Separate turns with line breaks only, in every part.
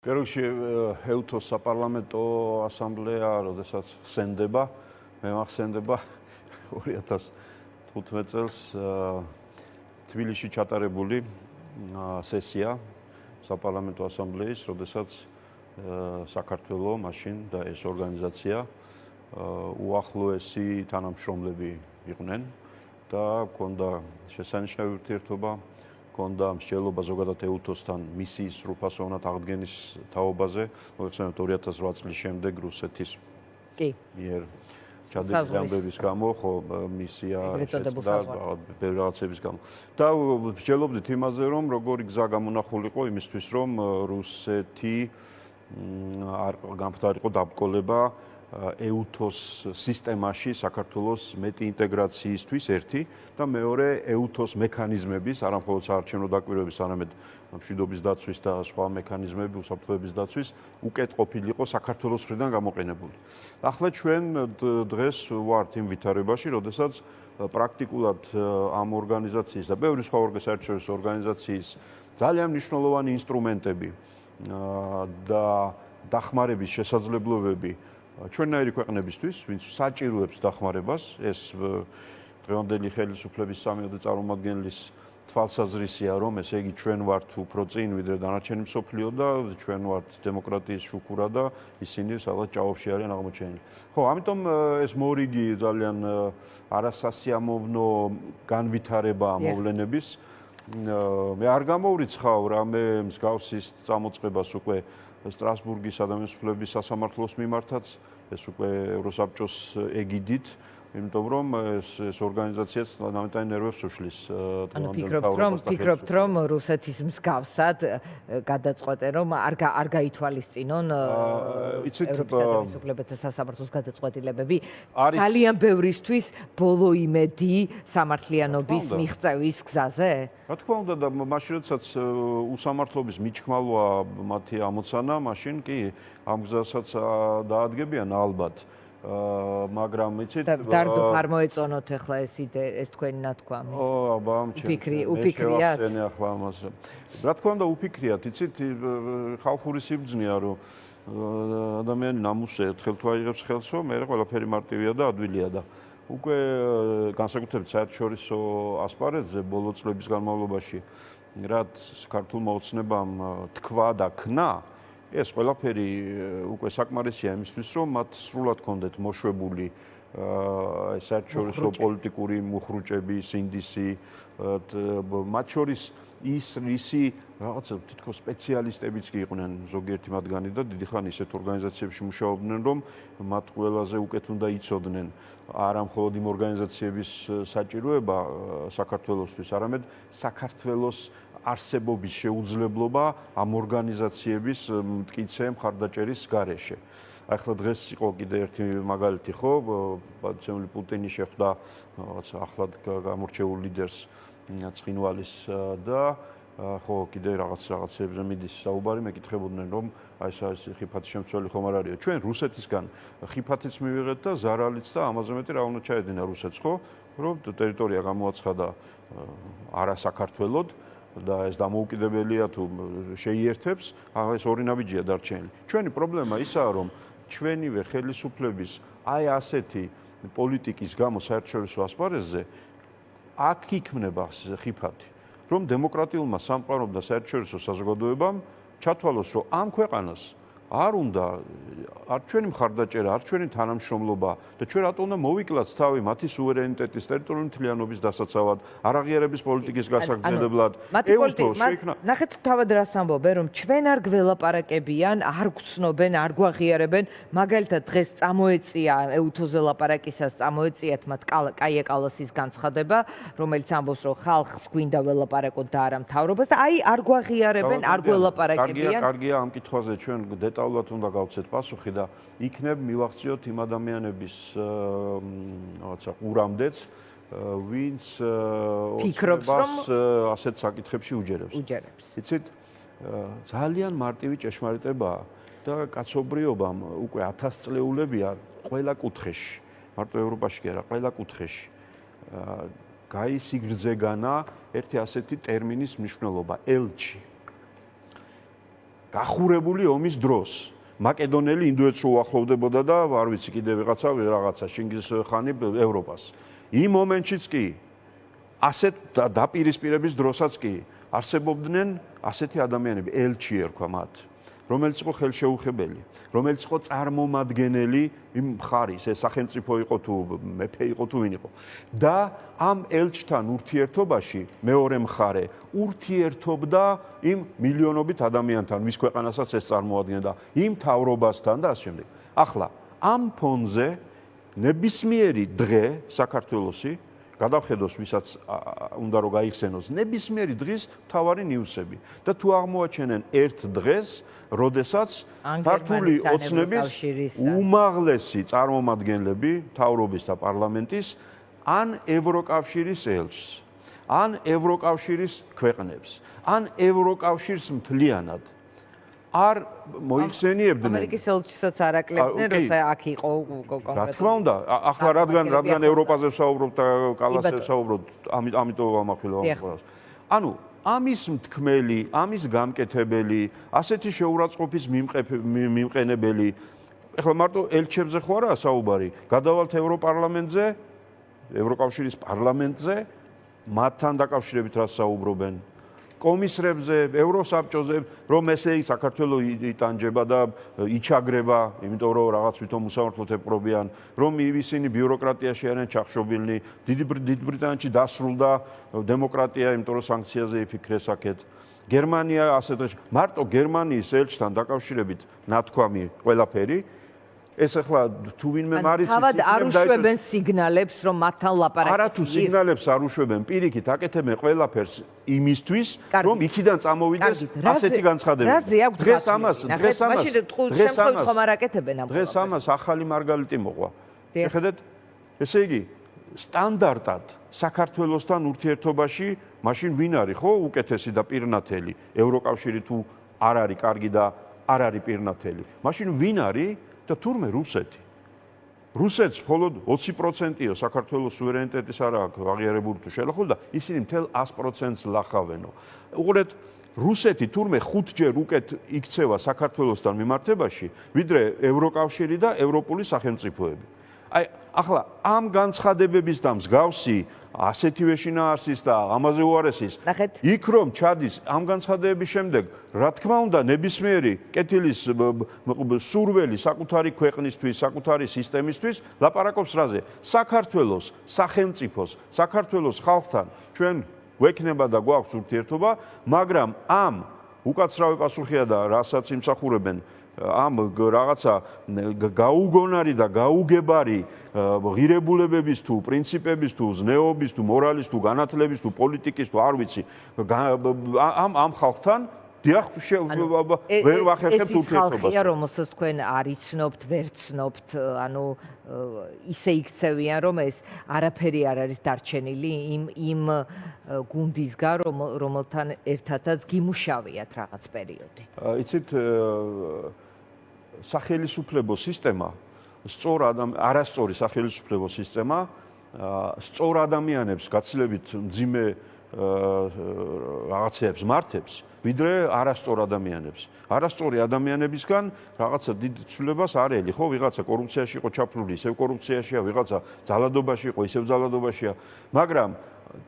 პირველ რიგში ეუთოს საპარლამენტო ასამბლეა, როდესაც ხსენდება, მე მახსენდება 2015 წელს თბილისში ჩატარებული სესია საპარლამენტო ასამბლეის, როდესაც საქართველო მაშინ და ეს ორგანიზაცია უახლოესი თანამშრომლები იყვნენ და ჰქონდა შესანიშნავი ურთიერთობა. Კონდა მსჯელობა ზოგადად ეუთოსთან მისიის სრულფასოვნად აღდგენის თაობაზე, მოიხსენებთ 2008 წლის შემდეგ რუსეთის მიერ ჩადენილი ამბების გამო, ხო, მისია შეწყდა ბევრი რაღაცების გამო. და მსჯელობდით იმაზე, რომ როგორი გზა გამონახულიყო იმისთვის, რომ რუსეთი არ გამხდარიყო დაბკოლება ეუთოს სისტემაში საქართველოს მეტი ინტეგრაციისთვის ერთი და მეორე ეუთოს მექანიზმების, არა მხოლოდ საარჩევნო დაკვირვების, არამედ მშვიდობის დაცვის და სხვა მექანიზმები, უსაფრთხოების დაცვის უკეთ ყოფილიყო საქართველოს მხრიდან გამოყენებული. ახლა ჩვენ დღეს ვართ იმ ვითარებაში, როდესაც პრაქტიკულად ამ ორგანიზაციის და ბევრი სხვა საერთაშორისო ორგანიზაციის ძალიან მნიშვნელოვანი ინსტრუმენტები და დახმარების შესაძლებლობები ჩვენნაირი ქვეყნებისთვის, ვინც საჭიროებს დახმარებას, ეს დღევანდელი ხელისუფლების სამიოდე წარმომადგენლის თვალსაზრისია, რომ ესე იგი ჩვენ ვართ უფრო წინ, ვიდრე დანარჩენი მსოფლიო და ჩვენ ვართ დემოკრატიის შუქურა და ისინი სადღაც ჭაობში არიან აღმოჩენილი. ხო, ამიტომ ეს მორიგი ძალიან არასასიამოვნო განვითარება მოვლენების. მე არ გამოვრიცხავ რამე მსგავსის წამოწყებას უკვე სტრასბურგის ადამიანის უფლებების სასამართლოს მიმართაც, ეს უკვე ევროსაბჭოს ეგიდით, იმიტომ რომ ეს ორგანიზაციაც ნამდვილად ნერვებს უშლის.
ფიქრობთ, რომ რუსეთის მსგავსად გადაწყვეტენ, რომ არ გაითვალისწინონ ევროპის უფლებათა სასამართლოს გადაწყვეტილებები. ძალიან ბევრისთვის ბოლო იმედი სამართლიანობის მიღწევის გზაზე?
რა თქმა უნდა და მაშინ როდესაც უსამართლობის მიჩქმალვა მათი ამოცანა, მაშინ კი ამ გზასაც დაადგებიან ალბათ. მაგრამ იცით
დარდო არ მოეწონოთ ახლა ეს თქვენი ნათქვამი.
აბა
უფიქრიათ?
ახლა ამას. რა თქმა უნდა უფიქრიათ, იცით ხალხური სიბრძნეა, რომ ადამიანი ნამუსე ერთხელ თუ აიღებს ხელს, მე ყველაფერი მარტივია და ადვილია და უკვე განსაკუთრებით საერთაშორისო ასპარეზზე ბოლო წლების განმავლობაში რაც ქართულმა ოცნებამ თქვა და ქნა, ეს ყველაფერი უკვე საკმარისია იმისთვის, რომ მათ სრულად კონდეთ მოშვებული საერთაშორისო პოლიტიკური მუხრუჭები, სინდისი, მათ შორის ისი რაღაცა თითქოს სპეციალისტებიც კი იყვნენ ზოგიერთი მათგანი და დიდი ხანი ისეთ ორგანიზაციებში მუშაობდნენ, რომ მათ ყველაზე უკეთ უნდა იცოდნენ არა მხოლოდ იმ ორგანიზაციების საჭიროება საქართველოსთვის, არამედ საქართველოს არსებობის შეუძლებლობა ამ ორგანიზაციების მტკიცე მხარდაჭერის გარეშე. ახლა დღეს იყო კიდე ერთი მაგალითი, ხო, პატივცემული პუტინი შეხვდა რაღაცა ახლად გამორჩეულ ლიდერს ცხინვალის და ხო კიდე რაღაცებზე მიდის საუბარი, მეკითხებოდნენ, რომ აი ეს ხიფათის შემცველი ხომ არ არისო. ჩვენ რუსეთისგან ხიფათიც მივიღეთ და ზარალიც და ამაზე მეტი რა უნდა ჩაედინა რუსეთს, ხო, რომ ტერიტორია გამოაცხადა არა საქართველოდ და ეს დამოუკიდებელია თუ შეიერთებს, ეს ორი ნაბიჯია დარჩენილი. ჩვენი პრობლემა ისაა, რომ ჩვენივე ხელისუფლების აი ასეთი პოლიტიკის გამო საერთაშორისო ასპარეზზე აქ იქმნება ხიფათი, რომ დემოკრატიულმა სამყარომ და საერთაშორისო საზოგადოებამ ჩათვალოს, რომ ამ ქვეყანას არ უნდა არ ჩვენი მხარდაჭერა, არ ჩვენი თანამშრომლობა და ჩვენ რატომ უნდა მოვიკლათ თავი მათი სუვერენიტეტის, ტერიტორიული მთლიანობის დასაცავად, არაღიარების პოლიტიკის გასაგრძელებლად.
ნახეთ თავად რას ამბობენ, რომ ჩვენ არ გველაპარაკებიან, არ გვცნობენ, არ გვაღიარებენ, მაგალითად დღეს წამოეწია ეუთოზე ლაპარაკისას წამოეწიათ მათ კაია კალასის განცხადება, რომელიც ამბობს, რომ ხალხს გვინდა ველაპარაკოთ და არა მთავრობას და აი არ გვაღიარებენ, არ გველაპარაკებიან.
კარგია ამ კითხვაზე ჩვენ დეტალურად უნდა გავცეთ პასუხი და იქნებ მივახციოთ იმ ადამიანების რაღაცა ყურამდეც, ვინც
ფიქრობს, რომ
ასეთ საკითხებში უჯერებს. იცით, ძალიან მარტივი ჭეშმარიტებაა და კაცობრიობამ უკვე 1000 წლეულებია ყველა კუთხეში, მარტო ევროპაში კი არა, ყველა კუთხეში გაისიგრძეგანა ერთი ასეთი ტერმინის მნიშვნელობა, ელჩი. გახურებული ომის დროს. მაკედონელი ინდოეთს უახლოვდებოდა და არ ვიცი კიდე რაღაცა შინგიზ ხანი ევროპას. იმ მომენტშიც კი ასეთ დაპირისპირების დროსაც კი არსებობდნენ ასეთი ადამიანები, ელჩი ერქვა მათ, რომელიც იყო ხელშეუხებელი, რომელიც იყო წარმომადგენელი იმ მხარის, ეს სახელმწიფო იყო თუ მეფე იყო თუ ვინ იყო. და ამ ელჩთან ურთიერთობაში მეორე მხარე ურთიერთობდა იმ მილიონობით ადამიანთან, ვის ქვეყანასაც ეს წარმოადგენდა, იმ თავრობასთან და ასე შემდეგ. ახლა ამ ფონზე ნებისმიერი დღე საქართველოსი გადავხედოს, ვისაც უნდა რომ გაიხსენოს, ნებისმიერი დღის მთავარი ნიუსები და თუ აღმოაჩენენ ერთ დღეს, როდესაც ქართული ოცნების უმაღლესი წარმომადგენლები, მთავრობის და პარლამენტის, ან ევროკავშირის ელჩს, ან ევროკავშირის ქვეყნებს, ან ევროკავშირს მთლიანად არ მოიხსენიებდნენ.
ამერიკის ელჩისაც არ აკლებდნენ, როცა აქ იყო კონკრეტულად.
რა თქმა უნდა, ახლა რადგან ევროპაზე ვსაუბრობ და კალასზე ვსაუბრობ, ამიტომ ვამახვილო ამ ყველას. ანუ ამის მთქმელი, ამის გამკეთებელი, ასეთი შეურაცხყოფის მიმყენებელი, ეხლა მარტო ელჩებზე ხო არაა საუბარი, გადავალთ ევროპარლამენტზე, ევროკავშირის პარლამენტზე, მათთან დაკავშირებით რა საუბრობენ. კომისრებზე, ევროსაბჭოზე, რომ ესე საქართველოს იტანჯება და იჩაგრება, იმიტომ რომ რაღაც ვითომ უსამართლოდ ეპყრობიან, რომ ისინი ბიუროკრატიაში არიან ჩახშობილნი, დიდ ბრიტანეთში დასრულდა დემოკრატია, იმიტომ რომ სანქციაზე იფიქრეს აქეთ. გერმანია ასეთ მარტო გერმანიის ელჩთან დაკავშირებით ნათქვამი ყველაფერი ეს ახლა თუ ვინმე მარიცის
თავად არ უშვებენ სიგნალებს, რომ მათთან ლაპარაკი.
არა თუ სიგნალებს არ უშვებენ, პირიქით აკეთებენ ყველაფერს იმისთვის, რომ იქიდან წამოვიდეს ასეთი განცხადებები. დღეს ამას ახალი მარგალიტი მოყვა. შეხედეთ, ესე იგი, სტანდარტად საქართველოსთან ურთიერთობაში მაშინ ვინ არის, ხო, უკეთესი და პირნათელი, ევროკავშირი თუ არ არის კარგი და არ არის პირნათელი. მაშინ ვინ არის? და თურმე რუსეთი. რუსეთს მხოლოდ 20%-ია საქართველოს სუვერენიტეტის არ აქვს აღიარებული თუ შელახული და ისინი მთელ 100%-ს ლახავენო. უყურეთ, რუსეთი თურმე 5ჯერ უკეთ იქცევა საქართველოსთან მიმართებაში, ვიდრე ევროკავშირი და ევროპული სახელმწიფოები. აი, ახლა ამ განცხადებების და მსგავსი ასეთივე შინაარსის და ამაზე უარესის იქ რომ ჩადის ამ განცხადებების შემდეგ, რა თქმა უნდა, ნებისმიერი კეთილის სურველი საკუთარი ქვეყნისთვის, საკუთარი სისტემისთვის ლაპარაკობს რაზე? საქართველოს სახელმწიფოს, საქართველოს ხალხთან ჩვენ გვექნება და გვაქვს ურთიერთობა, მაგრამ ამ უკაცრავი პასუხია და რასაც იმსახურებენ ამ რაღაცა გაუგონარი და გაუგებარი ღირებულებების თუ პრინციპების თუ ზნეობის თუ მორალის თუ განათლების თუ პოლიტიკის თუ არ ვიცი ამ ხალხთან დიახ ვერ ვახერხებთ ურთიერთობას.
ეს ხალხია, რომელსაც თქვენ არ იცნობთ, ვერ ცნობთ, ანუ ისე იქცევიან, რომ ეს არაფერი არ არის დარჩენილი იმ გუნდისგან, რომელთან ერთადაც გიმუშავიათ რაღაც პერიოდი.
იცით, სახელისუფლებო სისტემა, არასწორი სახელისუფლებო სისტემა, სწორ ადამიანებს გაცილებით მძიმე რაღაცებს მართებს, ვიდრე არასწორ ადამიანებს. არასწორი ადამიანებისგან რაღაცა დიდ ცვლილებას არ ელი, ხო, ვიღაცა კორუფციაში იყო ჩაფლული, ისევ კორუფციაშია, ვიღაცა ძალადობაში იყო, ისევ ძალადობაშია, მაგრამ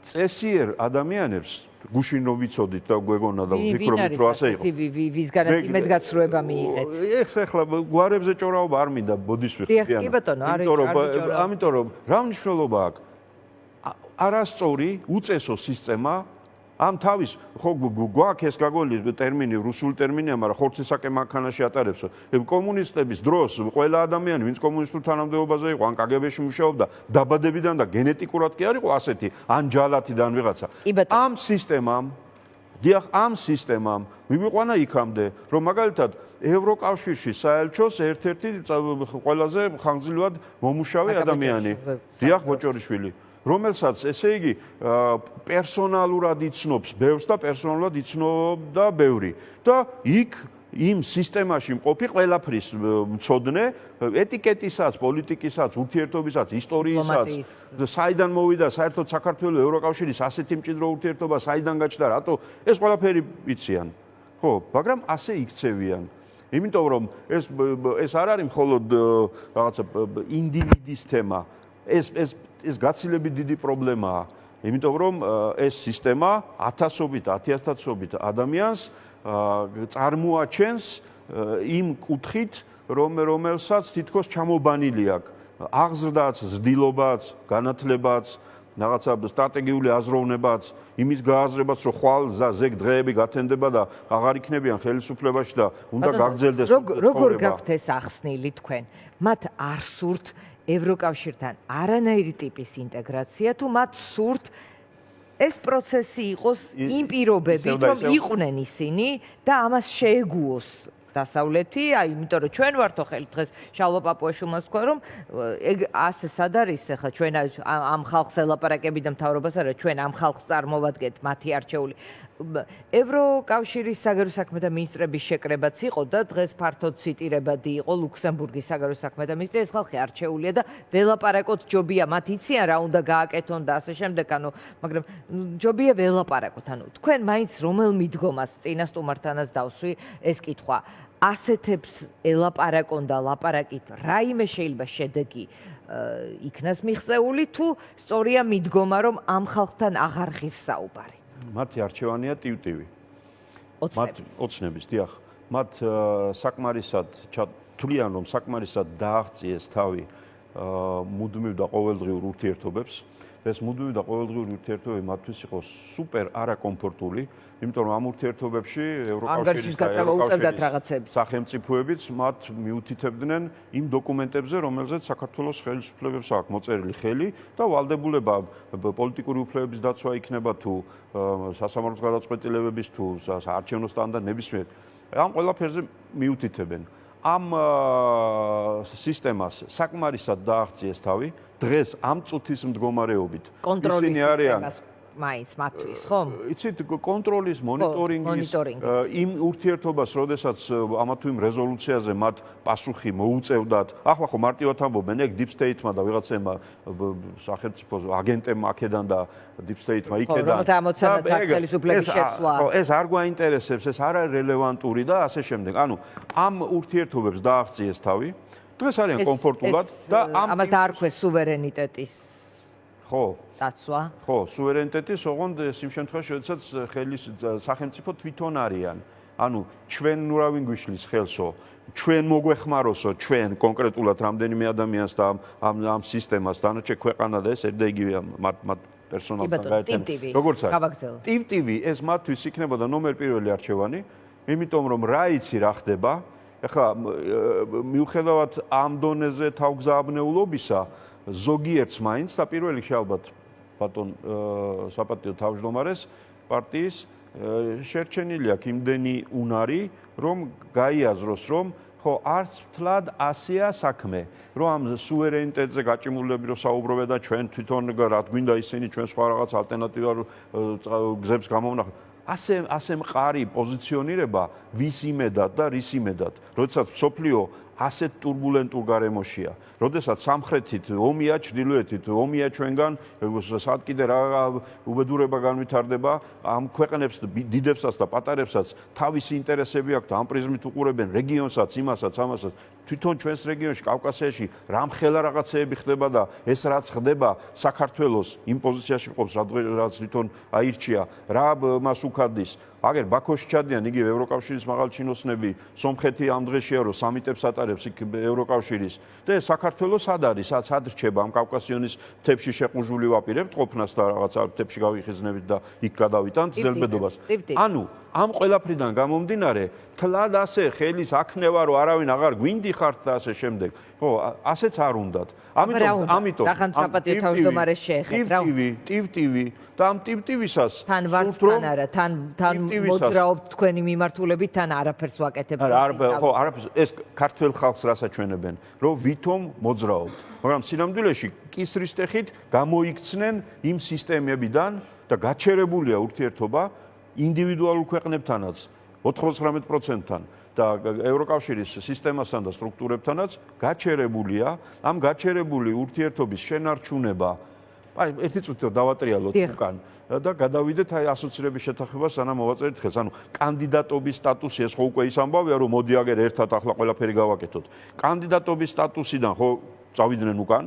წესიერ ადამიანებს გუშინ რომ ვიცოდით და გვეგონა და ვფიქრობთ რომ ასე იყო.
ვისგანაც იმედგაცრუება მიიღეთ.
ეხლა გვარებზე ჭორაობა არ მინდა ბოდის ვიხდიან.
კი ბატონო, არის
ამიტომ რომ რა მნიშვნელობა აქვს არასწორი უწესო სისტემა ამ თავის ხო გვაქვს ეს გაგონილი ტერმინი, რუსული ტერმინია, მაგრამ ხორცისაკე მანქანაში ატარებსო. კომუნისტების დროს ყველა ადამიანი, ვინც კომუნისტურ თანამდებობაზე იყო, ან კგბ-ში მუშაობდა, დაბადებიდან და გენეტიკურად კი არ იყო ასეთი, ან ჯალათიდან ვიღაცა. ამ სისტემამ მივიყვანა იქამდე, რომ მაგალითად ევროკავშირში საელჩოს ერთ-ერთი ყველაზე ხანგრძლივად მომუშავე ადამიანი, დიახ ბოჭორიშვილი, რომელსაც ესე იგი პერსონალურად იცნობს ბევრს და პერსონალურად იცნობდა ბევრი და იქ იმ სისტემაში მყოფი ყველაფრის მცოდნე ეტიკეტისაც, პოლიტიკისაც, ურთიერთობისაც, ისტორიისაც, საიდან მოვიდა საერთოდ საქართველოს ევროკავშირის ასეთი მჭიდრო ურთიერთობა, საიდან გაჩნდა, რატო ეს ყველაფერი იციან. ხო, მაგრამ ასე იქცევიან. იმიტომ რომ ეს არ არის მხოლოდ რაღაცა ინდივიდის თემა. ეს გაცილებით დიდი პრობლემაა. იმიტომ რომ ეს სისტემა ათასობით ადამიანს წარმოაჩენს იმ კუთხით, რომელსაც თითქოს ჩამობანილი აქვს. აღზრდაც, ზრდილობაც, განათლებაც, რაღაცა სტრატეგიული აზროვნებაც, იმის გააზრებაც, რომ ხვალ ზეგ დღეები გათენდება და აღარ იქნებიან ხელისუფლებაში და უნდა გაგრძელდეს ცხოვრება.
როგორ გაქვთ ეს ახსნილი თქვენ? მათ არ სურთ ევროკავშირთან არანაირი ტიპის ინტეგრაცია, თუ მათ სურთ ეს პროცესი იყოს იმ პირობებით, რომ იყვნენ ისინი და ამას შეეგუოს დასავლეთი, იმიტომ რომ ჩვენ ვართო ხელი დღეს შალვა პაპუაშვილმა თქვა, რომ ეგ ასე სად არის ახლა ჩვენ ამ ხალხს ელაპარაკები და მთავრობას არა, ჩვენ ამ ხალხს წარმოვადგენთ, მათი არჩეული. ევროკავშირის საგარეო საქმეთა მინისტრების შეკრებაც იყო და დღეს ფართოდ ციტირებადი იყო ლუქსემბურგის საგარეო საქმეთა მინისტრი, ეს ხალხი არჩეულია და ველაპარაკოთ ჯობია, მათ იციან რა უნდა გააკეთონ და ასე შემდეგ, მაგრამ ჯობია ველაპარაკოთ. თქვენ მაინც რომელ მიდგომას წინასტუმართანაც დავსვი ეს კითხვა. ასეთებს ელაპარაკონ და ლაპარაკით რაიმე შეიძლება შედეგი იქნას მიღწეული თუ სწორია მიდგომა რომ ამ ხალხთან აღარ ღირს საუბარი.
მათი არჩევანია ტივტივი. ოცნების, დიახ. მათ საკმარისად თვლიან რომ საკმარისად დააღწიეს თავი მუდმივ და ყოველდღიურ ურთიერთობებს. ეს მუდმივი და ყოველდღიური ურთიერთობები მათთვის იყო სუპერ არაკომფორტული, იმიტომ რომ ამ ურთიერთობებში ევროკავშირის და ევროკავშირის სახელმწიფოებიც მათ მიუთითებდნენ იმ დოკუმენტებზე, რომელზეც საქართველოს ხელისუფლებებს აქვს მოწერილი ხელი და ვალდებულება პოლიტიკური უფლებების დაცვა იქნება თუ სასამართლოს გადაწყვეტილებების თუ საარჩევნო სტანდარტების ნებისმიერ ამ ყველაფერზე მიუთითებენ. ამ სისტემას საკმარისად დააღწიეს თავი დღეს ამ წუთის მდგომარეობით.
ისინი არიან მაინც მათთვის, ხო?
იცით, კონტროლის, მონიტორინგის იმ ურთიერთობას, როდესაც ამა თუ იმ რეზოლუციაზე მათ პასუხი მოუწევდათ. ახლა ხო მარტივად ამბობენ, ეგ deep state-მა და ვიღაცებმა სახელმწიფო აგენტებმა აქედან და deep state-მა იქედან.
და ამოცანაც ხელისუფლების შეცვლა.
ხო, ეს არ გვაინტერესებს, ეს არ არის რელევანტური და ასე შემდეგ. ამ ურთიერთობებს დააღწიეს თავი. დღეს არიან კომფორტულად და
ამას დაარქვეს სუვერენიტეტის
ხო
დაცვა.
ხო, სუვერენიტეტის ოღონდ იმ შემთხვევაში, როდესაც სახელმწიფო თვითონ არიან. ჩვენ ნუ რა ვინ გვიშლის ხელსო, ჩვენ მოგვეხმაროსო, ჩვენ კონკრეტულად რამდენიმე ადამიანს და ამ სისტემას დანარჩენ ქვეყანა და ეს ერთ და იგივეა მათ პერსონალთან გაერთიანებით. როგორც არის? ტივტივი ეს მათთვის იქნებოდა ნომერ პირველი არჩევანი, იმიტომ რომ რა იცი რა ხდება. ეხლა მიუხედავად ამ დონეზე თავგზავნეულობისა, ზოგიერთს მაინც და პირველ რიგში ალბათ ბატონ საპატიო თავმჯდომარეს პარტიის შერჩენილი აქვს იმდენი უნარი, რომ გაიაზროს, რომ ხო არც თლად ასეა საქმე, რომ ამ სუვერენიტეტზე გაჭიმულები რომ საუბრობენ და ჩვენ თვითონ რა გვინდა ისინი ჩვენ სხვა რაღაც ალტერნატივარ გზებს გამოვნახავთ. ასე მყარი პოზიციონირება ვის იმედად და რის იმედად, როდესაც მსოფლიო ასეთ турბულენტურ გარემოშია, როდესაც სამხრეთით ომია, ჩრდილოეთით ომია ჩვენგან, სად კიდე რა უბედურება განვითარდება, ამ ქვეყნებს დიდებსაც და პატარებსაც თავისი ინტერესები აქვთ, ამ პრიზმით უყურებენ რეგიონსაც, იმასაც, ამასაც. თვითონ ჩვენს რეგიონში, კავკასიაში რამხელა რაღაცეები ხდება და ეს რაც ხდება საქართველოს იმ პოზიციაში ყოფს, რაც თვითონ აირჩია, რა მას უკადის. აგერ ბაქოში ჩადიან იგივე ევროკავშირის მაღალჩინოსნები, სომხეთი ამ დღეშია რომ სამიტებს ატარებს იქ ევროკავშირის და საქართველოს სად არის, სად რჩება ამ კავკასიონის მთებში შეყუჟული ვაპირებთ ყოფნას და რაღაცა მთებში გავიხიზნებით და იქ გადავიტანთ ძელბედობას. ამ ყველაფრიდან გამომდინარე, თლად ასე ხელის აქნება რომ არავინ აღარ გვინდიხართ და ასე შემდეგ. ხო, ასეც არ უნდათ. ამიტომ
რახან საპატიო თავმჯდომარეს შეეხეთ,
ტივტივი და ამ ტივტივისას
თან ვართ თან არა, თან მოძრაობთ თქვენი მიმართულებით, თან არაფერს ვაკეთებთ.
ხო, არაფერს ეს ქართველ ხალხს რასაჩვენებენ, რომ ვითომ მოძრაობთ. მაგრამ სინამდვილეში კისრის ტეხით გამოიქცნენ იმ სისტემებიდან და გაჩერებულია ურთიერთობა ინდივიდუალურ ქვეყნებთანაც 99%-თან. და ევროკავშირის სისტემასთან და სტრუქტურებთანაც გაჩერებულია, ამ გაჩერებული ურთიერთობის შენარჩუნება აი ერთი წუთი დავატრიალოთ უკან და გადავიდეთ აი ასოცირების შეთანხმება სანამ მოვაწერით ხელს. ანუ კანდიდატობის სტატუსი ეს ხო უკვე ის ამბავია, რომ მოდი აგერ ერთად ახლა ყველაფერი გავაკეთოთ. კანდიდატობის სტატუსიდან ხო წავიდნენ უკან,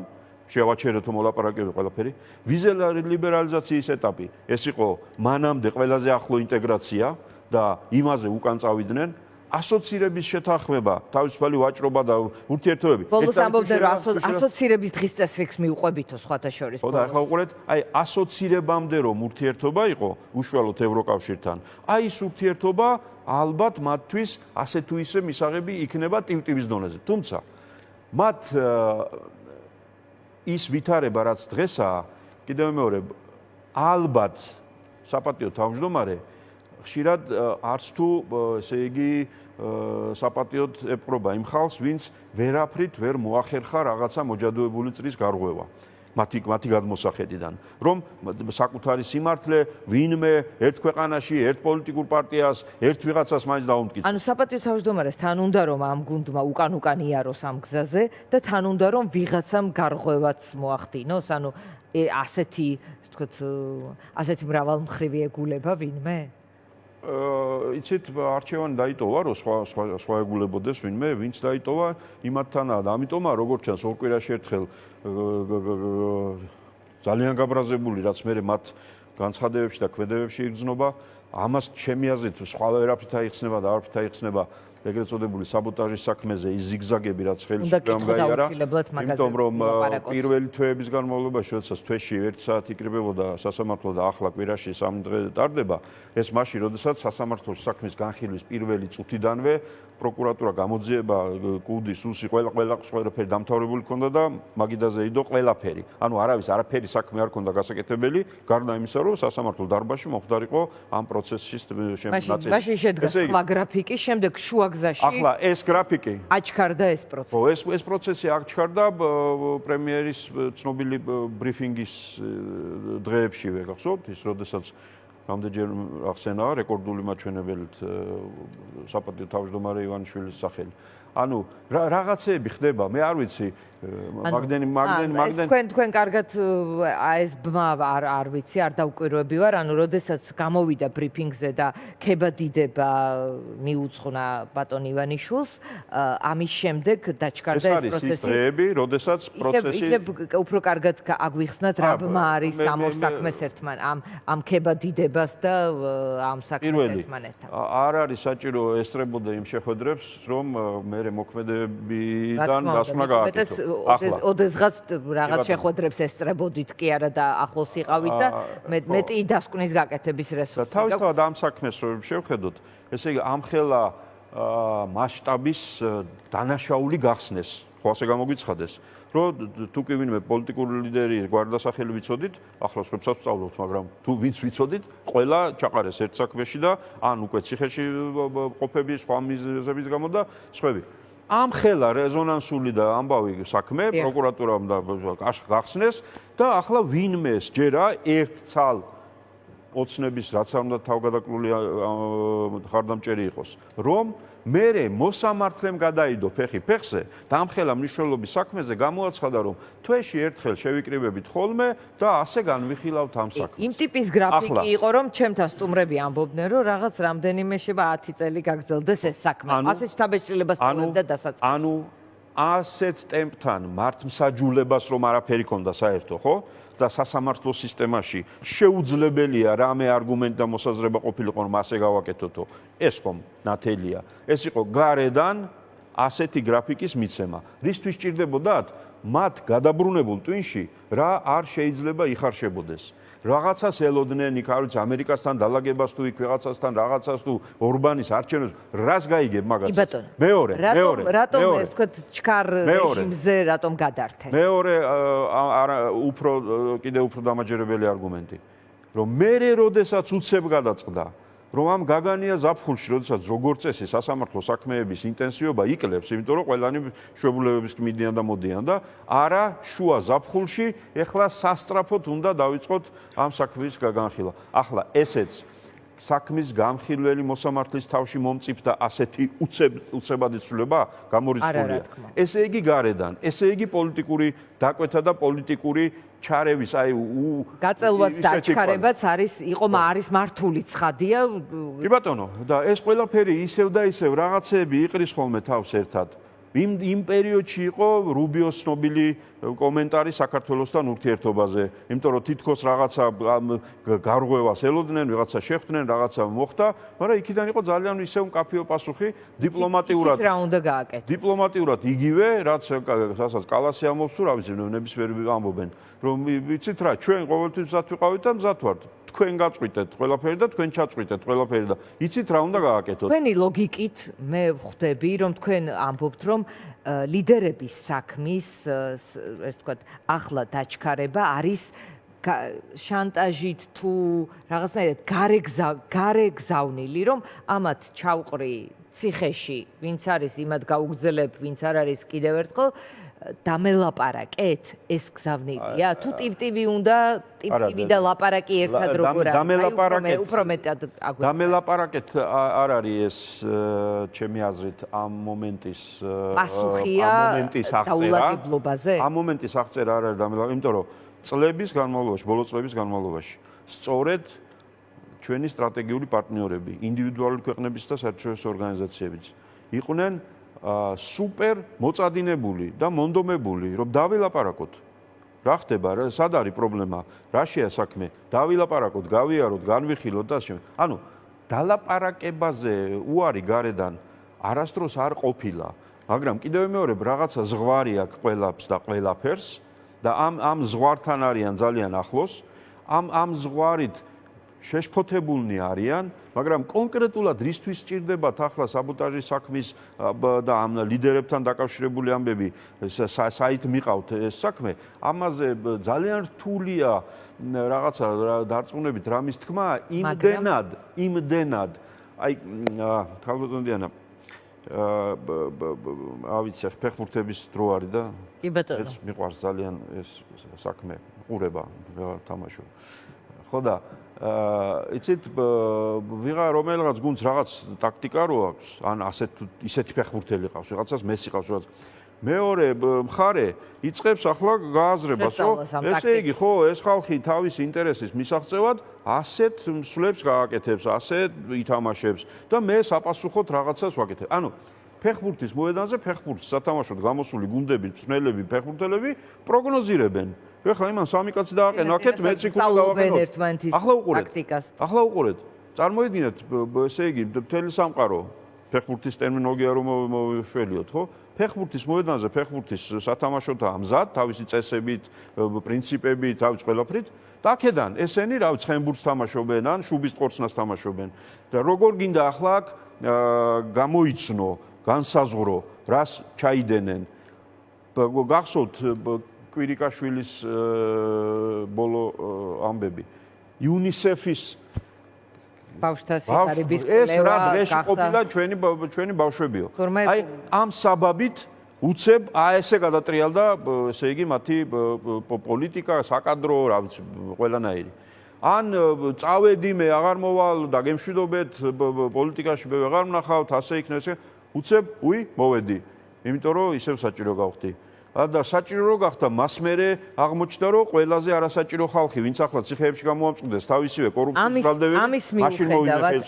შევაჩერეთო მოლაპარაკებები ყველაფერი. ვიზის ლიბერალიზაციის ეტაპი, ეს იყო მანამდე ყველაზე ახლო ინტეგრაცია და იმაზე უკან წავიდნენ. ასოცირების შეთანხმება, თავისუფალი ვაჭრობა და ურთიერთობები.
ბოლოს ამბობდნენ, რომ ასოცირების დღის წესრიგს მიუყვებითო სხვათა შორის.
ხო და ახლა უყურეთ, აი ასოცირებამდე რომ ურთიერთობა იყო უშუალოდ ევროკავშირთან, აი ეს ურთიერთობა ალბათ მათთვის ასე თუ ისე მისაღები იქნება ტივტივის დონეზე. თუმცა მათ ის ვითარება რაც დღესაა, კიდევ მეორე ალბათ საპატიო თავმჯდომარე ხშირად არც თუ ესე იგი საპატიოდ ეპყრობა იმ ხალხს, ვინც ვერაფრით ვერ მოახერხა რაღაცა მოჯადოებული წრის გარღვევა. მათი გადმოსახედიდან, რომ საკუთარი სიმართლე ვინმე ერთ ქვეყანაში, ერთ პოლიტიკურ პარტიას, ერთ ვიღაცას მაინც დაუმტკიცებს.
ანუ საპატიო თავმჯდომარეს თან უნდა რომ ამ გუნდმა უკან იაროს ამ გზაზე და თან უნდა რომ ვიღაცამ გარღვევაც მოახდინოს, ანუ ასეთი, ვთქვათ, ასეთი მრავალმხრივი ეგულება ვინმე?
იცით, არჩევანი დაიტოვა, რომ სხვა ეგულებოდეს ვინმე, ვინც დაიტოვა, იმათთანაა და ამიტომა როგორც ჩანს ორ კვირაში ერთხელ ძალიან გაბრაზებული, რაც მე მათ განცხადებებში და ქმედებებში იგრძნობა, ამას ჩემი აზრით სხვა ვერაფრით აიხსნება და არაფრით აიხსნება ეგრეთ წოდებული საბოტაჟის საქმეზე ის ზიგზაგები, რაც ხელისუფლებამ გაიარა, იმიტომ რომ პირველი თვეების განმავლობაში, როდესაც თვეში 1 საათი იკრიბებოდა სასამართლო და ახლა კვირაში 3 დღე ტარდება, ეს მაშინ, როდესაც სასამართლოში საქმის განხილვის პირველი წუთიდანვე პროკურატურა გამოძიება კუდი, სუსი, ყველაფერი დამთავრებული ჰქონდა და მაგიდაზე იდო ყველაფერი. ანუ არაფერი საქმე არ ჰქონდა გასაკეთებელი, გარდა იმისა, რომ სასამართლო დარბაზში მომხდარიყო ამ პროცესის ნაწილი.
მაშინ შედგა სხვა გრაფიკი, შემდეგ შუა
ახლა ეს გრაფიკი
აჩქარდა ეს პროცესი.
ხო, ეს პროცესი აჩქარდა პრემიერის ცნობილი ბრიფინგის დღეებშივე, გახსოვთ ის, როდესაც რამდენჯერ ახსენა რეკორდული მაჩვენებელით საპატიო თავმჯდომარე ივანიშვილის სახელი. ანუ რაღაცეები ხდება, მე არ ვიცი, მაგდენი
თქვენ კარგად ეს ბმა არ ვიცი, არ დავკვირვები ვარ, ანუ როდესაც გამოვიდა ბრიფინგზე და ქებადიდება მიუძღვნა ბატონ ივანიშვილს, ამის შემდეგ დაჩქარდა ეს პროცესი.
ეს არის ის დღეები, როდესაც პროცესი
უფრო კარგად აგვიხსნათ რა ბმა არის ამ ორ საქმეს ერთმან, ამ ქებადიდებას და ამ საქმეს ერთმანეთთან.
არ არის საჭირო ესწრებოდა იმ შეხვედრებს, რომ მე მოქმედებიდან დასკვნა გააკეთო.
ოდესღაც რაღაც შეხვედრებს ესწრებოდით კი არა და ახლოს იყავით და მეტი დასკვნის გაკეთების რესურსი.
თავისთავად ამ საქმეს რომ შევხედოთ, ესე იგი ამხელა მასშტაბის დანაშაული გახსნეს, ხო ასე გამოგვიცხადეს, რომ თუ კი ვინმე პოლიტიკური ლიდერი გვარდასახელი ვიცოდით, ახლავს როდესაც ვსწავლობთ, მაგრამ თუ ვინც ვიცოდით, ყველა ჩაყარეს ერთ საქმეში და ან უკვე ციხეში ყოფები სხვა მიზეზების გამო და სხვები. ამ ხელა რეზონანსული და ამბავი საქმე პროკურატურამ და გახსნეს და ახლა ვინმე სჯერა ერთ ცალ ოცნების რაც არ უნდა თავგადაკლული ხარდამჭერი იყოს, რომ მერე მოსამართლემ გადაიდო ფეხი ფეხზე და ამ ხელა მნიშვნელობის საქმეზე გამოაცხადა, რომ თვეში ერთხელ შევიკრიბებით ხოლმე და ასე განვიხილავთ ამ საქმეს.
იმ ტიპის გრაფიკი იყო, რომ ჩემთან სტუმრები ამბობდნენ, რომ რაღაც რამდენიმე 10 წელი გაგრძელდეს ეს საქმე. ასე შთაბეჭდილებას თხოვებდა დასაწყისად.
ანუ ასეთ ტემპთან მართლმსაჯულებას რომ არაფერი ქონდა საერთო, ხო? და სასამართლო სისტემაში შეუძლებელია რამე არგუმენტი და მოსაზრება ყოფილიყო, რომ ასე გავაკეთოთო. ეს ხომ ნათელია. ეს იყო გარედან ასეთი გრაფიკის მიცემა. რისთვის სჭირდებოდათ მათ გადაბრუნებულ ტვინში რა არ შეიძლება იხარშებოდეს. რაღაცას ელოდნენ იქ არის ამერიკასთან დალაგებას თუ იქ ვიღაცასთან რაღაცას თუ ორბანის არჩევნებს რას გაიგებ მაგასაც მეორე
რატომ ეს თქვა ჩქარ რეჟიმზე რატომ გადართეს
მეორე უფრო კიდე უფრო დამაჯერებელი არგუმენტი რომ მე როდესაც უცებ გადაწყდა რომ ამ გაგანია ზაფხულში, როდესაც როგორც წესი სასამართლო საქმეების ინტენსივობა იკლებს, იმიტომ რომ ყველანი მშობლებების მიდიან და მოდიან და არა შუა ზაფხულში, ეხლა სასწრაფოდ უნდა დავიწყოთ ამ საქმის გაგანხილა. ახლა ესეც საქმის გამხილველი მოსამართლის თავში მომწიფდა ასეთი უცებადი ცვლილება გამორიცხულია. ესე იგი გარედან, ესე იგი პოლიტიკური დაკვეთა და პოლიტიკური ჩარევის,
გაწელვაც და აჩქარებაც იყო მართული ცხადია.
კი ბატონო, და ეს ყველაფერი ისევ და ისევ რაღაცეები იყრის ხოლმე თავს ერთად. იმ პერიოდში იყო რუბიოს ცნობილი კომენტარი საქართველოსთან ურთიერთობაზე, იმიტომ რომ თითქოს რაღაცა გარღვევას ელოდნენ, რაღაცა შეხვდნენ, რაღაცა მოხდა, მაგრამ იქიდან იყო ძალიან ისევ მკაფიო პასუხი დიპლომატიურად.
რა უნდა გააკეთო?
დიპლომატიურად იგივე, რასაც კალასი ამბობს, თუ რა ვიცი, ნებისმიერ ამბობენ, რომ ვიცით რა, ჩვენ ყოველთვის მზად ვიყავით და მზად ვართ. თქვენ გაწყვიტეთ ყველაფერი და თქვენ ჩაწყვიტეთ ყველაფერი და იცით რა უნდა გააკეთოთ.
თქვენი ლოგიკით მე ვხვდები, რომ თქვენ ამბობთ, რომ ლიდერების საქმის, ეს თქვათ, ახლა დაჩქარება არის შანტაჟით თუ რაღაცნაირად გარეგზავნილი, რომ ამათ ჩავყრი ციხეში, ვინც არის იმათ გაუგზელებ, ვინც არ არის კიდევ ერთხელ დამელაპარაკეთ, ეს გზავნილია? თუ ტივტივი უნდა, ტივტივი და ლაპარაკი ერთად როგორ არის? უფრო მეტად აგვიწერეთ.
დამელაპარაკეთ არ არის ეს ჩემი აზრით ამ მომენტის
დაულაგებლობაზე?
ამ მომენტის აღწერა არ არის დამელაპარაკე, იმიტომ რომ წლების განმავლობაში, ბოლო წლების განმავლობაში სწორედ ჩვენი სტრატეგიული პარტნიორები, ინდივიდუალური ქვეყნების და საერთაშორისო ორგანიზაციებიც იყვნენ სუპერ მოწადინებული და მონდომებული, რომ დავილაპარაკოთ. რა ხდება, სად არის პრობლემა, რაშია საქმე, დავილაპარაკოთ, გავიაროთ, განვიხილოთ და ასე. ანუ დალაპარაკებაზე უარი გარედან არასდროს არ ყოფილა, მაგრამ კიდევ მეორებ რაღაცა ზღვარი აქვს ყველაფერს და ყველაფერს და ამ ზღვართან არიან ძალიან ახლოს, ამ ზღვარით შეშფოთებულნი არიან, მაგრამ კონკრეტულად რისთვის სჭირდებათ ახლა საბოტაჟის საქმის და ამ ლიდერებთან დაკავშირებული ამბები საით მიყავთ ეს საქმე, ამაზე ძალიან რთულია რაღაცა დარწმუნებით რამის თქმა, იმდენად, აი ქალბატონო დიანა, ავიცი ფეხბურთების დრო არის და
კი ბატონო.
ეს მიყვარს ძალიან ეს საქმე, ყურება თამაშობ. ხო და იცით ვიღა რომელიღაც გუნდს რაღაც ტაქტიკა რო აქვს, ან ისეთი ფეხბურთელი ყავს, რაღაცას მესი ყავს, რაღაც მეორე მხარე იწყებს ახლა გააზრებას, ესე იგი, ხო, ეს ხალხი თავის ინტერესის მისაღწევად ასეთ მსვლებს გააკეთებს, ასეთ ითამაშებს და მე საპასუხოდ რაღაცას ვაკეთებ. ანუ ფეხბურთის მოედანზე ფეხბურთს სათამაშოდ გამოსული გუნდები, მწვრთნელები, ფეხბურთელები პროგნოზირებენ. ეხლა იმან სამი კაცი დააყენო აქეთ, მეც იქ უნდა დავაყენოთ. ახლა უყურეთ. წარმოიდგინეთ, ესე იგი, მთელი სამყარო ფეხბურთის ტერმინოლოგია რომ მოვშველიოთ, ხო? ფეხბურთის მოედანზე ფეხბურთის სათამაშოთაა მზად, თავისი წესებით, პრინციპებით, თავის ყველაფრით. და აქედან ესენი რა ვიცი, ხემბურთს თამაშობენ, ან შუბის ყორცნას თამაშობენ. და როგორ გინდა ახლა აქ გამოიცნო, განსაზღვრო, რას ჩაიდენენ. გახსოვთ კვირიკაშვილის ბოლო ამბები. UNICEF-ის
ბავშვთა სიყვარულის კვლევა
ეს რა დღეში ყოფილა ჩვენი ბავშვებიო. აი ამ საბაბით უცებ ესე გადატრიალდა, ესე იგი მათი პოლიტიკა, საკადრო, რა ვიცი, ყველანაირი. ან წავედი მე აღარ მოვალ და გემშვიდობეთ პოლიტიკაში მე აღარ ვნახავთ, ასე იქნება ესე. უცებ მოვედი. იმიტომ რომ ისევ საჭირო გავხდი. და საჭირო რო გახდა, მას მერე აღმოჩნდა, რომ ყველაზე არასაჭირო ხალხი, ვინც ახლა ციხეებში გამოამწყდეს თავისივე კორუფციის ბრალდებით, მაშინ მოვინახეთ.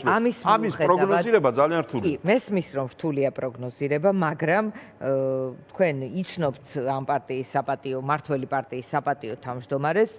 ამის პროგნოზირება ძალიან რთულია.
კი, მესმის რომ რთულია პროგნოზირება, მაგრამ თქვენ იცნობთ ამ პარტიის საპატიო, მართველი პარტიის საპატიო თავმჯდომარეს,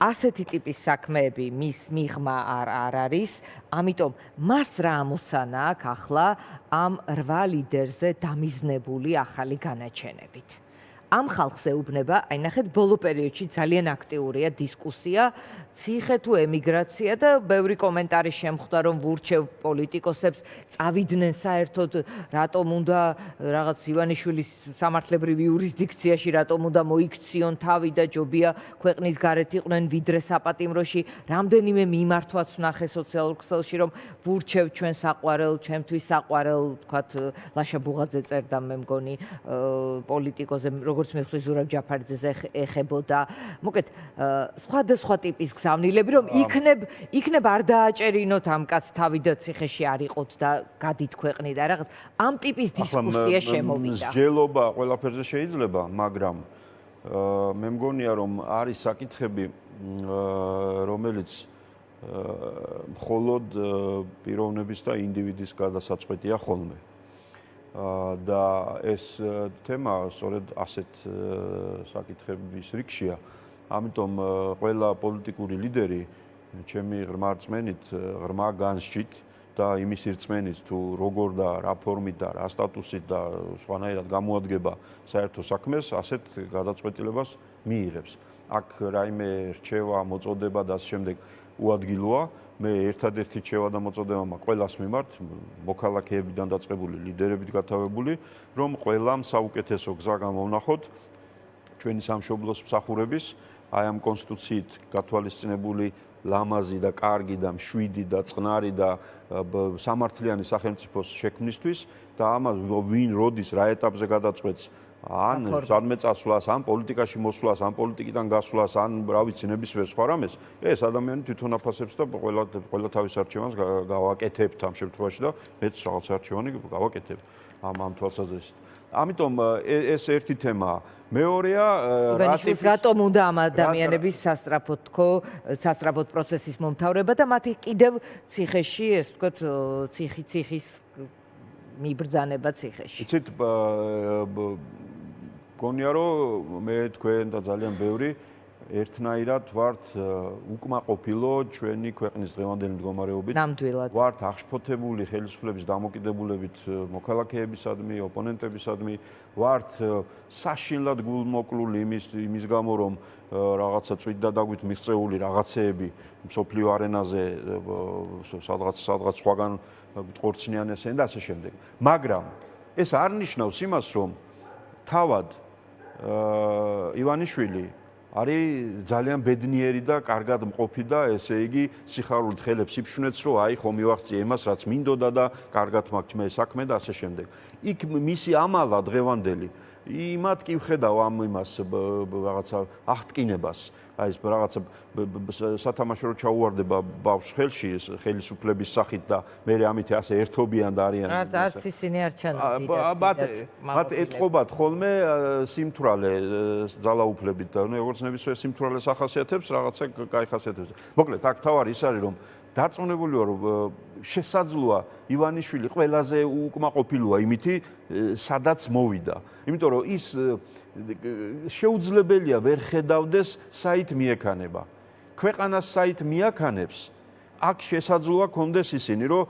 ასეთი ტიპის საქმეები მის მიღმა არ არის, ამიტომ მას რა ამოსანა აქვს ახლა ამ 8 ლიდერზე დამიზნებული ახალი განაჩენებით. ამ ხალხს ეუბნება, აი ნახეთ, ბოლო პერიოდში ძალიან აქტიურია დისკუსია, ციხე თუ ემიგრაცია და ბევრი კომენტარი შემხვდა, რომ ვურჩევ პოლიტიკოსებს წავიდნენ საერთოდ, რატომ უნდა რაღაც ივანიშვილის სამართლებრივი იურისდიქციაში, რატომ უნდა მოიქციონ თავი და ჯობია ქვეყნის გარეთ იყვნენ ვიდრე საპატიმროში, რამდენიმე მიმართვაც ვნახე სოციალურ ქსელში, რომ ვურჩევ ჩვენ საყვარელ, ჩვენთვის საყვარელ, თქვათ, ლაშა ბუღაძე წერდა, მე მგონი, პოლიტიკოზე როგორც მივხვდი ზურაბ ჯაფარიძეს ეხებოდა. მოკეთ სხვადასხვა ტიპის გზავნილები, რომ იქნებ არ დააჭერინოთ ამ კაცს თავი და ციხეში არ იყოთ და გადით ქვეყნით და რაღაც ამ ტიპის დისკუსია შემოვიდა.
მსჯელობა ყველაფერზე შეიძლება, მაგრამ მე მგონია რომ არის საკითხები რომელიც მხოლოდ პიროვნების და ინდივიდის გადასაწყვეტია ხოლმე. და ეს თემა სწორედ ასეთ საკითხების რიგშია. ამიტომ ყველა პოლიტიკური ლიდერი ჩემი ღრმა რწმენით, ღრმა განსჯით და იმის რწმენით თუ როგორ და რა ფორმით და რა სტატუსით და სხვანაირად გამოადგება საერთო საქმეს, ასეთ გადაწყვეტილებას მიიღებს. აქ რაიმე რჩევა, მოწოდება და ასე შემდეგ უადგილოა. მე ერთადერთი რჩევა და მოწოდება მაქვს ყველას მიმართ, მოქალაქეებიდან დაწყებული, ლიდერებით გათავებული, რომ ყველამ საუკეთესო გზა გამოვნახოთ ჩვენი სამშობლოს მსახურების, აი ამ კონსტიტუციით გათვალისწინებული ლამაზი და კარგი და მშვიდი და წყნარი და სამართლიანი სახელმწიფოს შექმნისთვის და ამას ვინ როდის რა ეტაპზე გადაწყვეტს ან სადმე წასვლას, ან პოლიტიკაში მოსვლას, ან პოლიტიკიდან გასვლას, ან რა ვიცი ნებისმიერ სხვა რამეს, ეს ადამიანი თვითონ აფასებს და ყველა თავის არჩევანს გავაკეთებთ ამ შემთხვევაში და მეც რაღაც არჩევანი გავაკეთებ ამ თვალსაზრისით. ამიტომ ეს ერთი თემაა. მეორეა
რატომ უნდა ამ ადამიანების სასწრაფოდ პროცესის მომთავრება და მათი კიდევ ციხეში, ეს ვთქვათ, ციხის მიბრძანება ციხეში.
იცით, გონია რომ მე თქვენ და ძალიან ბევრი ერთნაირად ვართ უკმაყოფილო ჩვენი ქვეყნის დღევანდელი მდგომარეობით.
ნამდვილად.
ვართ აღშფოთებული ხელისუფლების დამოკიდებულებით მოქალაქეებისადმი, ოპონენტებისადმი, ვართ საშინლად გულმოკლული იმის გამო, რომ რაღაცა წვით და დაგვით მიღწეული რაღაცეები მსოფლიო არენაზე სადღაც სხვაგან ყორცნიან ესენ და ასე შემდეგ. მაგრამ ეს არ ნიშნავს იმას, რომ თავად ივანიშვილი არის ძალიან ბედნიერი და კარგად მყოფი და ესე იგი სიხარულით ხელებს იფშვნეთს, რომ აი ხო მივაღწია იმას, რაც მინდოდა და კარგად მაქვს მე საქმე და ასე შემდეგ. იქ მისი ამალა დღევანდელი იმათ კი ვხედავ ამ იმას რაღაცა აღტკინებას, აი ეს რაღაცა სათამაშო რო ჩაუვარდება ბავშვს ხელში ხელისუფლების სახით და მე ამით ასე ერთობიან და არიან.
არც ისინი არ ჩანადიდათ.
მათ ეთყობათ ხოლმე სიმთვრალე ძალაუფლებით და როგორც ნებისმიერ სიმთვრალეს ახასიათებს, რაღაცა კაი ხასიათებს. მოკლედ, აქ თავარი ის არის, რომ დარწმუნებული ვარ, რომ შესაძლოა ივანიშვილი ყველაზე უკმაყოფილოა იმითი, სადაც მოვიდა. იმიტომ რომ ის შეუძლებელია ვერ ხედავდეს საით მიექანება. ქვეყანას საით მიაქანებს, აქ შესაძლოა კონდეს ისინი, რომ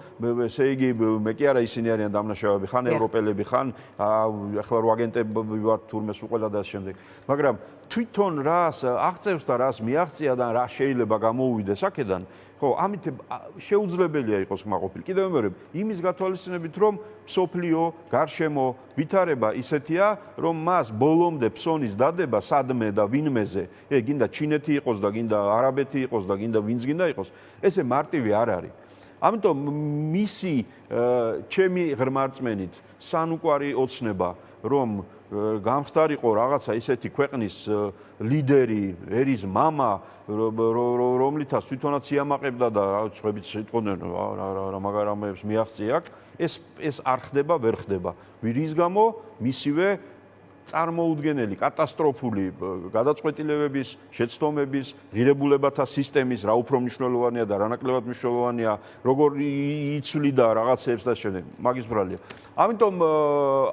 ესე იგი მე კი არა ისინი არიან დამნაშავეები, ხან ევროპელები, ხან ახლა რო აგენტები ვართ თურმე სულ ყველა და ამ შემდეგ. მაგრამ თვითონ რას აღწევს და რას მიაღწია და რა შეიძლება გამოუვიდეს აქედან, ხო, ამით შეუძლებელია იყოს კმაყოფილი. კიდევ მეორე, იმის გათვალისწინებით, რომ სოფლიო, გარშემო ვითარება ისეთია, რომ მას ბოლომდე ფსონის დადება სადმე და ვინმეზე, გინდა ჩინეთი იყოს და გინდა არაბეთი იყოს და გინდა ვინც გინდა იყოს, ესე მარტივი არ არის. ამიტომ მისი ჩემი ღრმა რწმენით სანუკვარი ოცნება, რომ გამხდარიყო რაღაცა ისეთი ქვეყნის ლიდერი, ერის მამა, რომლითაც თვითონაც იამაყებდა და სხვაებიც იტყოდნენ რა მაგარამებს მიაღწია აქ, ეს არ ხდება, ვერ ხდება. რის გამო მისივე წარმოუდგენელი კატასტროფული გადაწყვეტილებების, შეცდომების, ღირებულებათა სისტემის რა უფრო მნიშვნელოვანია და რა ნაკლებად მნიშვნელოვანია, როგორ იცვლიდა რაღაცებს და შემდეგ, მაგის ბრალია. ამიტომ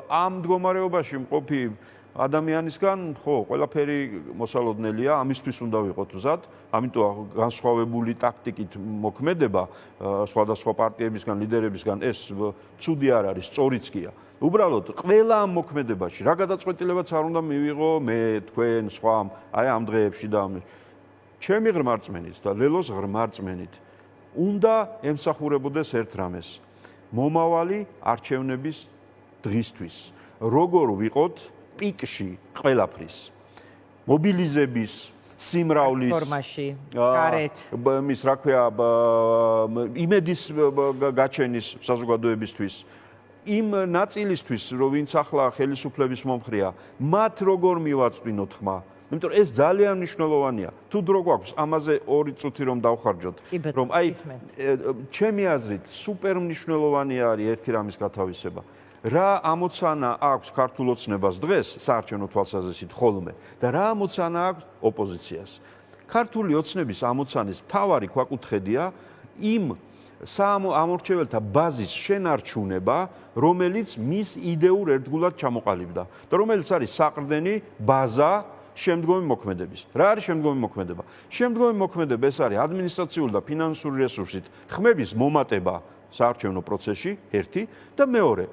ამ მდგომარეობაში მყოფი ადამიანისგან, ხო, ყველაფერი მოსალოდნელია, ამისთვის უნდა ვიყოთ მზად, ამიტომ განსხვავებული ტაქტიკით მოქმედება სხვადასხვა პარტიებისგან, ლიდერებისგან ეს ცუდი არ არის, სწორიც გია. უბრალოდ ყველა ამ მოქმედებაში რა გადაწყვეტილებაც არ უნდა მივიღო მე, თქვენ, სხვა, აი ამ დღეებში და ჩემი ღრმა რწმენით და ლელოს ღრმა რწმენით უნდა ემსახურებოდეს ერთ რამეს. მომავალი არჩევნების დღისთვის. როგორ ვიყოთ პიკში ყველაფრის. მობილიზების, სიმრავლის,
ფორმაში, გარეთ.
მის რა ქვია, იმედის გაჩენის საზოგადოებისთვის. იმ ნაწილისთვის, რომ ვინც ახლა ხელისუფლების მომხრეა, მათ როგორ მივაწვინოთ ხმა? იმიტომ ეს ძალიან მნიშვნელოვანია. თუ დრო გვაქვს, ამაზე 2 წუთი რომ დავხარჯოთ, რომ აი ჩემი აზრით სუპერ მნიშვნელოვანი არის ერთი რამის გათავისება. რა ამოცანა აქვს ქართულ ოცნებას დღეს, საარჩევნო თვალსაზრისით ხოლმე და რა ამოცანა აქვს ოპოზიციას. ქართული ოცნების ამოცანის მთავარი ქვაკუთხედია იმ საამორჩეველთა ბაზის შენარჩუნება, რომელიც მის იდეურ ერთგულად ჩამოყალიბდა და რომელიც არის საყრდენი ბაზა შემდგომი მოქმედების. რა არის შემდგომი მოქმედება? შემდგომი მოქმედება ეს არის ადმინისტრაციული და ფინანსური რესურსით ხმების მომატება საარჩევნო პროცესში, ერთი და მეორე,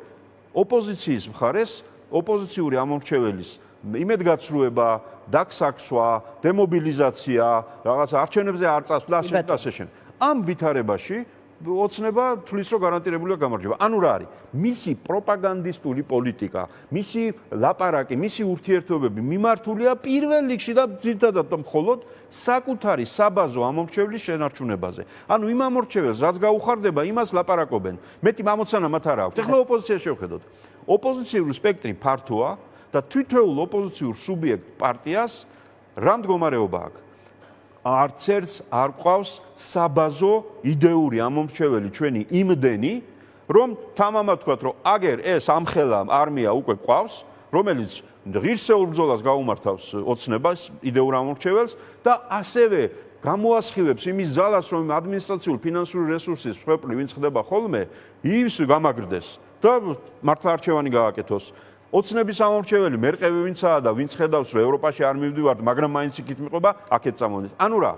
ოპოზიციის მხარეს, ოპოზიციური ამორჩეველის იმედგაცრუება, დაგსაქსვა, დემობილიზაცია, რაღაც არჩევნებზე არ წასვლა, ასე შენ. ამ ვითარებაში ოცნება თulis რომ გარანტირებულია გამარჯვება. ანუ რა არის? მისი პროპაგანდისტული პოლიტიკა, მისი ლაპარაკი, მისი ურთიერთობები მიმართულია პირველ რიგში და ძირითადად მხოლოდ საკუთარი საბაზო ამორჩევლის შენარჩუნებაზე. ანუ იმ ამორჩეველს, რაც გაუხარდება, იმას ლაპარაკობენ. მეტი ამოცანა მათ არ აქვს. ეხლა ოპოზიციაში შევხედოთ. ოპოზიციური სპექტრი ფართოა და თითოეულ ოპოზიციურ სუბიექტ პარტიას რა მდგომარეობა აქვს? არც ერთს არ ყავს საბაზო იდეური ამომრჩეველი ჩვენი იმდენი, რომ თამამად თქვათ, რომ აგერ ეს ამხელა არმია უკვე ყავს, რომელიც ღირსეულ ბრძოლას გაუმართავს ოცნებას, იდეურ ამომრჩეველს და ასევე გამოასხივებს იმის ძალას, რომ ადმინისტრაციული ფინანსური რესურსის მსხვერპლი ვინც ხდება ხოლმე, ის გამაგრდეს და მართლა არჩევანი გააკეთოს. ოცნების ამორჩეველი მერყევი ვინცაა და ვინც ხედავს რომ ევროპაში არ მივდივართ, მაგრამ მაინც იქით მიყვება, აქეთ წამოდის. ანუ რა,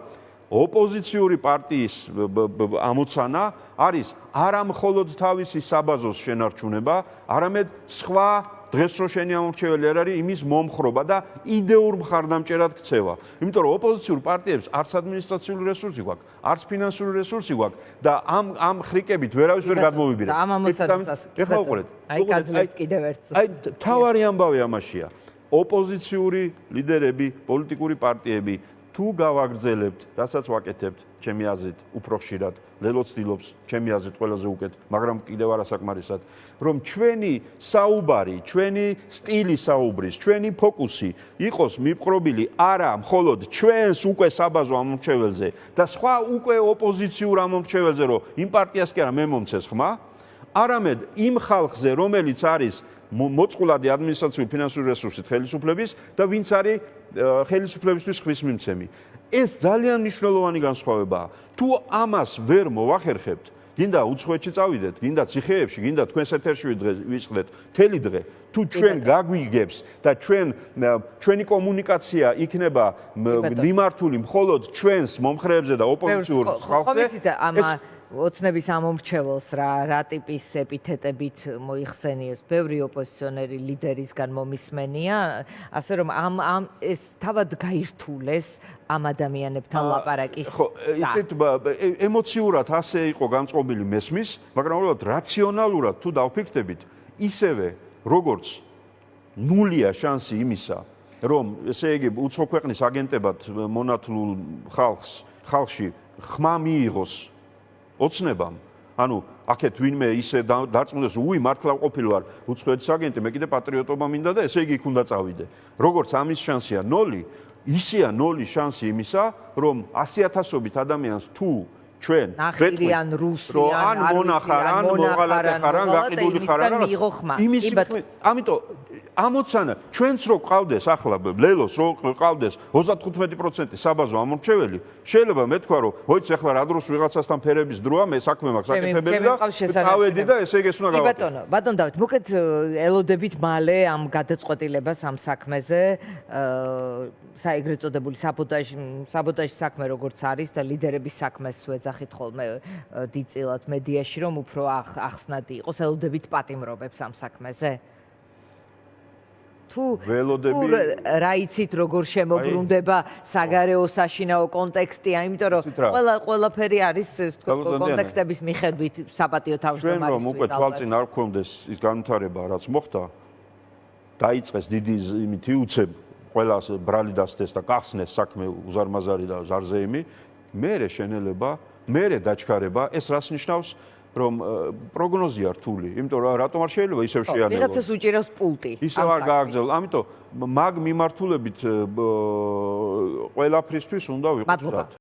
ოპოზიციური პარტიის ამოცანა არის არა მხოლოდ თავისი საბაზოს შენარჩუნება, არამედ სხვა დღეს რო შენი ამორჩეველი არ არის, იმის მომხრობა და იდეურ მხარდამჭერად ქცევა. იმიტომ რომ ოპოზიციურ პარტიებს არც ადმინისტრაციული რესურსი გვაქვს, არც ფინანსური რესურსი გვაქვს და ამ ხრიკებით ვერავის ვერ გადმოვიბირებ. ეხლა უყურეთ. აი, თავარი ამბავი ამაშია. ოპოზიციური ლიდერები, პოლიტიკური პარტიები თუ გავაგრძელებთ, რასაც ვაკეთებთ, ჩემი აზრით, უფრო ხშირად, ლელო ცდილობს, ჩემი აზრით, ყველაზე უკეთ, მაგრამ კიდევ არასაკმარისად, რომ ჩვენი საუბარი, ჩვენი სტილი საუბრის, ჩვენი ფოკუსი იყოს მიპყრობილი არა მხოლოდ ჩვენს უკვე საბაზო ამორჩეველზე და სხვა უკვე ოპოზიციურ ამორჩეველზე, რომ იმ პარტიას კი არა მე მომცეს ხმა, არამედ იმ ხალხზე, რომელიც არის მოწყვლადი ადმინისტრაციული ფინანსური რესურსით ხელისუფლების და ვინც არის ხელისუფლებისთვის ხმის მიმცემი. ეს ძალიან მნიშვნელოვანი განსხვავებაა. თუ ამას ვერ მოვახერხებთ, გინდა უცხოეთში წავიდეთ, გინდა ციხეებში, გინდა თქვენს ეთერში ვისყდეთ, მთელი დღე, თუ ჩვენ გაგვიგებს და ჩვენი კომუნიკაცია იქნება მიმართული მხოლოდ ჩვენს მომხრეებზე და ოპოზიციურ ხალხზე,
ოცნების ამომრჩეველს რა ტიპის ეპითეტებით მოიხსენიებს, ბევრი ოპოზიციონერი ლიდერისგან მომისმენია, ასე რომ ეს თავად გაირთულეს ამ ადამიანებთან ლაპარაკის.
ხო, იცით, ემოციურად ასე იყო განწყობილი მესმის, მაგრამ უბრალოდ რაციონალურად თუ დავფიქრდებით, ისევე როგორც ნულია შანსი იმისა, რომ ესე იგი უცხო ქვეყნის აგენტებად მონათლულ ხალხში ხმა მიიღოს ოცნებამ, ანუ აქეთ ვინმე ისე დარწმუნდეს, მართლა ყოფილი ვარ უცხოეთის აგენტი, მე კიდე პატრიოტობა მინდა და ესე იგი იქ უნდა წავიდე. როგორც ამის შანსია 0, ისეა 0 შანსი იმისა, რომ 100,000-ობით ადამიანს თუ ჩვენ
ნახირიან რუსიან,
ან მონახარ, ან მოღალატე ხარ, ან გაყიდული ხარ, იმის ამიტომ ამოცანა ჩვენც რო ყავდეს ახლა ლელოს რო ყავდეს 35% საბაზო ამორჩეველი, შეიძლება მე თქვა რომ მოიც ახლა რა დროს ვიღაცასთან ფერების დროა, მე საქმე მაქვს საკეთებელი და წავედი და ესე იგი ეს უნდა გავაკეთო.
ბატონ დავით, მოკეთ ელოდებით მალე ამ გადაწყვეტილებას ამ საქმეზე, ეგრეთ წოდებული საბოტაჟის საქმე როგორც არის და ლიდერების საქმეს ვეძახით ხოლმე დიდწილად მედიაში, რომ უფრო ახსნადი იყოს ელოდებით პატიმრობებს ამ საქმეზე. თუ რა იცით როგორ შემოbrunდება საგარეო საშინაო კონტექსტია, იმიტომ რომ ყველაფერი არის კონტექსტების მიხედვით საპატიო თავმჯდომარისთვის.
ჩვენ რომ უკვე თვალწინ არ გქონდეს ის განვითარება, რაც მოხდა, დაიწყეს დიდი იმით იუცებ ყველას ბრალი დასდეს და გახსნეს საქმე უზარმაზარი და ზარზეიმი, მერე შენელება, მერე დაჩქარება, ეს რას ნიშნავს? რომ პროგნოზია რთული, იმიტომ რომ რატომ არ შეიძლება ისევ შეანელოს.
ვიღაცას უჭირავს პულტი.
ისევ არ გააგრძელოს. ამიტომ მაგ მიმართულებით ყველაფრისთვის უნდა ვიყოთ.